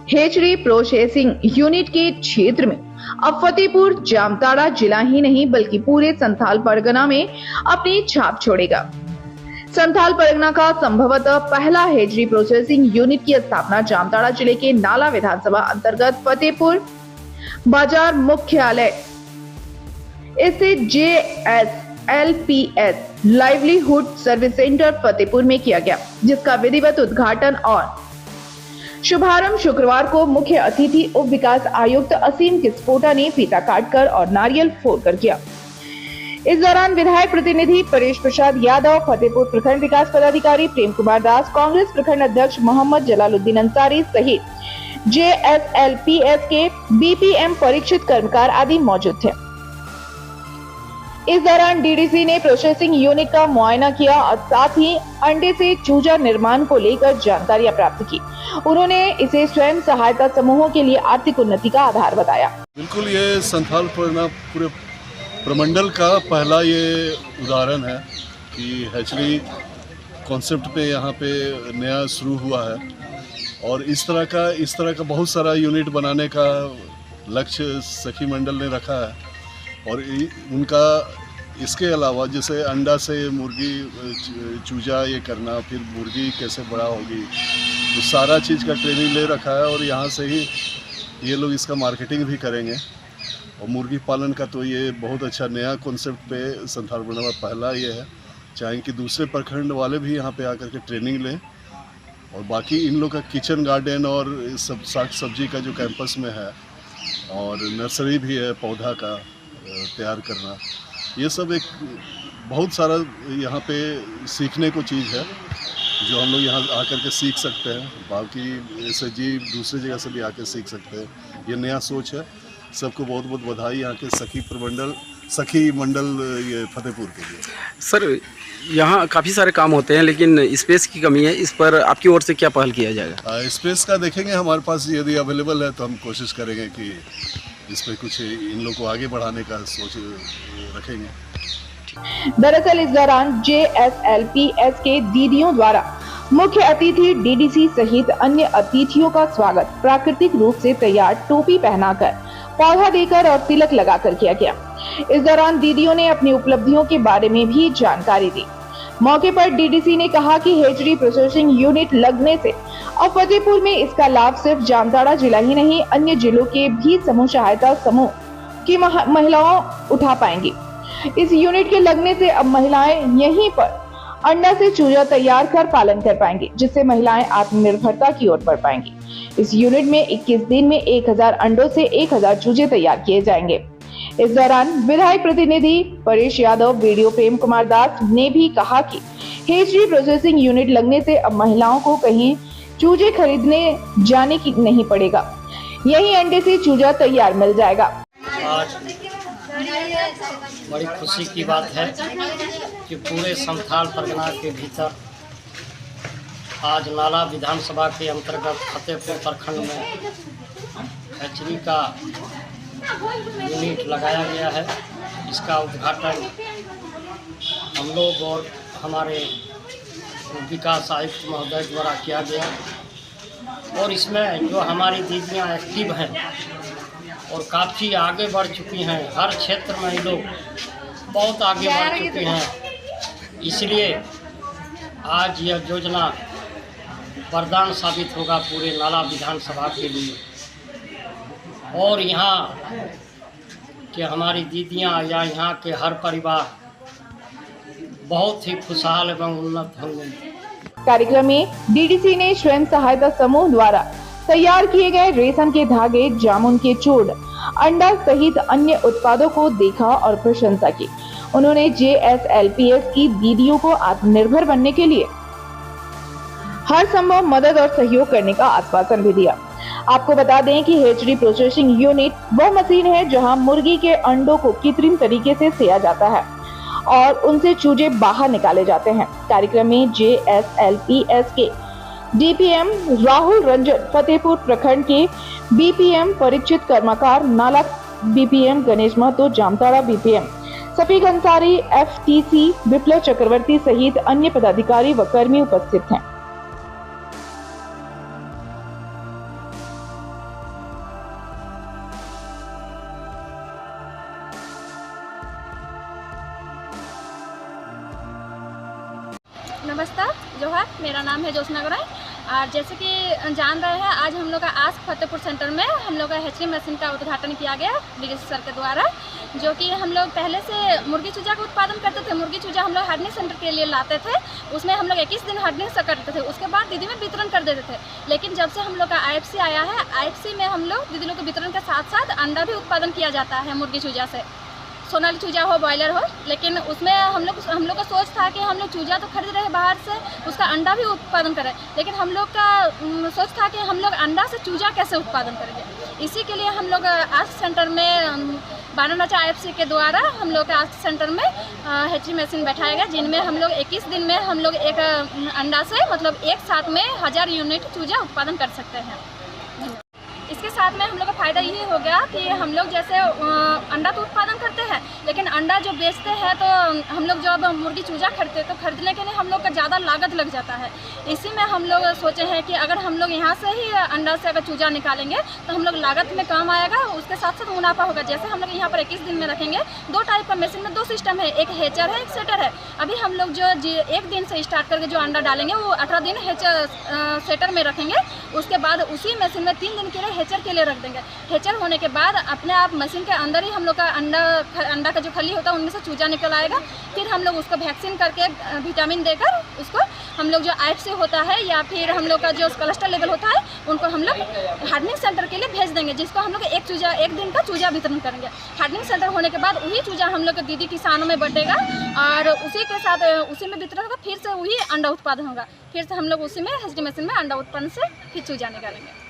Hatchery processing unit के क्षेत्र में अब फतेहपुर जामताड़ा जिला ही नहीं बल्कि पूरे संथाल परगना में अपनी छाप छोड़ेगा। संथाल परगना का संभवतः पहला हेचरी प्रोसेसिंग यूनिट की स्थापना जामताड़ा जिले के नाला विधानसभा अंतर्गत फतेहपुर बाजार मुख्यालय स्थित JSLPS livelihood service centre Fatehpur में किया गया, जिसका विधिवत उद्घाटन और शुभारंभ शुक्रवार को मुख्य अतिथि उप विकास आयुक्त असीम किस्पोटा ने फीता काटकर और नारियल फोड़कर किया। इस दौरान विधायक प्रतिनिधि परेश प्रसाद यादव, फतेहपुर प्रखंड विकास पदाधिकारी प्रेम कुमार दास, कांग्रेस प्रखंड अध्यक्ष मोहम्मद जलालुद्दीन अंसारी सहित JSLPS के BPM परीक्षित कर्मकार आदि मौजूद थे। इस दौरान DDC ने प्रोसेसिंग यूनिट का मुआयना किया और साथ ही अंडे से चूजा निर्माण को लेकर जानकारियां प्राप्त की। उन्होंने इसे स्वयं सहायता समूहों के लिए आर्थिक उन्नति का आधार बताया। बिल्कुल, ये संथाल परगना पूरे प्रमंडल का पहला ये उदाहरण है कि हैचरी कॉन्सेप्ट पे यहाँ पे नया शुरू हुआ है और इस तरह का बहुत सारा यूनिट बनाने का लक्ष्य सखी मंडल ने रखा है। और उनका इसके अलावा जैसे अंडा से मुर्गी चूजा ये करना, फिर मुर्गी कैसे बड़ा होगी, तो सारा चीज़ का ट्रेनिंग ले रखा है और यहाँ से ही ये लोग इसका मार्केटिंग भी करेंगे। और मुर्गी पालन का तो ये बहुत अच्छा नया कॉन्सेप्ट पे संथाल परगना में पहला ये है। चाहें कि दूसरे प्रखंड वाले भी यहाँ पे आकर के ट्रेनिंग लें। और बाकी इन लोग का किचन गार्डन और सब साग सब्जी का जो कैंपस में है और नर्सरी भी है, पौधा का तैयार करना, ये सब एक बहुत सारा यहाँ पे सीखने को चीज़ है जो हम लोग यहाँ आकर के सीख सकते हैं। बाकी ऐसे जी दूसरी जगह से भी आकर सीख सकते हैं। ये नया सोच है। सबको बहुत बहुत बधाई यहाँ के सखी मंडल ये फतेहपुर के लिए। सर, यहाँ काफ़ी सारे काम होते हैं लेकिन स्पेस की कमी है, इस पर आपकी ओर से क्या पहल किया जाएगा? स्पेस का देखेंगे, हमारे पास यदि अवेलेबल है तो हम कोशिश करेंगे कि इस पर कुछ इन लोग को आगे बढ़ाने का सोच रखेंगे। दरअसल इस दौरान JSLPS के दीदियों द्वारा मुख्य अतिथि DDC सहित अन्य अतिथियों का स्वागत प्राकृतिक रूप से तैयार टोपी पहनाकर, पौधा देकर और तिलक लगाकर किया गया। इस दौरान दीदियों ने अपनी उपलब्धियों के बारे में भी जानकारी दी। मौके पर DDC ने कहा कि हेचरी प्रोसेसिंग यूनिट लगने से अब फतेहपुर में इसका लाभ सिर्फ जामताड़ा जिला ही नहीं अन्य जिलों के भी समूह सहायता समूह की महिलाओं उठा पाएंगी। इस यूनिट के लगने से अब महिलाएं यहीं पर अंडा से चूजा तैयार कर पालन कर पाएंगी, जिससे महिलाएं आत्मनिर्भरता की ओर बढ़ पाएंगी। इस यूनिट में 21 दिन में 1000 अंडों से 1000 चूजे तैयार किए जाएंगे। इस दौरान विधायक प्रतिनिधि परेश यादव, वीडियो प्रेम कुमार दास ने भी कहा कि हेचरी प्रोसेसिंग यूनिट लगने से अब महिलाओं को कहीं चूजे खरीदने जाने की नहीं पड़ेगा, यही अंडे से चूजा तैयार मिल जाएगा। आज बड़ी खुशी की बात है कि पूरे संथाल परगना के भीतर आज नाला विधानसभा के अंतर्गत फतेहपुर प्रखंड में हैचरी का यूनिट लगाया गया है। इसका उद्घाटन हम लोग और हमारे विकास आयुक्त महोदय द्वारा किया गया और इसमें जो हमारी दीदियाँ एक्टिव हैं और काफ़ी आगे बढ़ चुकी हैं, हर क्षेत्र में ये लोग बहुत आगे बढ़ चुकी हैं, इसलिए आज यह योजना वरदान साबित होगा पूरे नाला विधानसभा के लिए। और यहाँ के हमारी दीदियाँ या यहाँ के हर परिवार बहुत ही खुशहाल एवं उन्नत होंगे। कार्यक्रम में DDC ने स्वयं सहायता समूह द्वारा तैयार किए गए रेशम के धागे, जामुन के चूर्ण, अंडा सहित अन्य उत्पादों को देखा और प्रशंसा की। उन्होंने JSLPS की दीदियों को आत्मनिर्भर बनने के लिए हर संभव मदद और सहयोग करने का आश्वासन भी दिया। आपको बता दें कि हेचरी प्रोसेसिंग यूनिट वह मशीन है जहां मुर्गी के अंडों को कृत्रिम तरीके से सेया जाता है और उनसे चूजे बाहर निकाले जाते हैं। कार्यक्रम में JSLPS के DPM राहुल रंजन, फतेहपुर प्रखंड के BPM परीक्षित कर्मकार नाला BPM Ganesh Mahato, Jamtara BPM Shafiq Ansari, FTC विप्लव चक्रवर्ती सहित अन्य पदाधिकारी व कर्मी उपस्थित हैं। नमस्कार जोहार, मेरा नाम है ज्योत्सना गौराई। और जैसे कि जान रहे हैं, आज हम लोग का आस्क फतेहपुर सेंटर में हम लोग का हैचरी मशीन का उद्घाटन किया गया डीडीसी सर के द्वारा। जो कि हम लोग पहले से मुर्गी चूजा का उत्पादन करते थे। मुर्गी चूजा हम लोग हार्डनिंग सेंटर के लिए लाते थे, उसमें हम लोग 21 दिन हार्डनिंग करते थे, उसके बाद दीदी में वितरण कर देते थे। लेकिन जब से हम लोग का IFC आया है, IFC में हम लोग दीदी लोग के वितरण के साथ साथ अंडा भी उत्पादन किया जाता है मुर्गी चूजा से, सोनाली चूजा हो बॉयलर हो। लेकिन उसमें हम लोग का सोच था कि हम लोग चूजा तो खरीद रहे हैं बाहर से, उसका अंडा भी उत्पादन करें। लेकिन हम लोग का सोच था कि हम लोग अंडा से चूजा कैसे उत्पादन करेंगे। इसी के लिए हम लोग आस्क सेंटर में बारानाचा IFC के द्वारा हम लोग के आस्क सेंटर में हैचरी मशीन बैठाया गया, जिनमें हम लोग 21 दिन में हम लोग एक अंडा से मतलब एक साथ में 1000 यूनिट चूजा उत्पादन कर सकते हैं। इसके साथ में हम लोग का फ़ायदा ये हो गया कि हम लोग जैसे अंडा तो उत्पादन करते हैं, लेकिन अंडा जो बेचते हैं तो हम लोग जब मुर्गी चूजा खरीदते हैं तो खरीदने के लिए हम लोग का ज़्यादा लागत लग जाता है। इसी में हम लोग सोचे हैं कि अगर हम लोग यहाँ से ही अंडा से अगर चूजा निकालेंगे तो हम लोग लागत में कम आएगा, उसके साथ साथ मुनाफा होगा। जैसे हम लोग यहाँ पर 21 दिन में रखेंगे, 2 टाइप का मशीन में 2 सिस्टम है, एक हेचर है, एक सेटर है। अभी हम लोग जो 1 दिन से स्टार्ट करके जो अंडा डालेंगे वो 18 दिन हेचर सेटर में रखेंगे, उसके बाद उसी मशीन में 3 दिन के लिए हेचर के लिए रख देंगे। हेचर होने के बाद अपने आप मशीन के अंदर ही हम लोग का अंडा का जो खली होता है उनमें से चूजा निकल आएगा। फिर हम लोग उसको वैक्सीन करके विटामिन देकर उसको हम लोग जो IFC होता है या फिर हम लोग का जो कोलेस्ट्रॉल लेवल होता है उनको हम लोग हार्डनिंग सेंटर के लिए भेज देंगे, जिसको हम लोग एक दिन का चूजा वितरण करेंगे। हार्डनिंग सेंटर होने के बाद वही चूजा हम लोग के दीदी किसानों में बटेगा और उसी के साथ उसी में वितरण होगा, फिर से वही अंडा उत्पादन होगा। फिर से हम लोग उसी में हैचरी मशीन में अंडा उत्पादन से फिर चूजा निकालेंगे।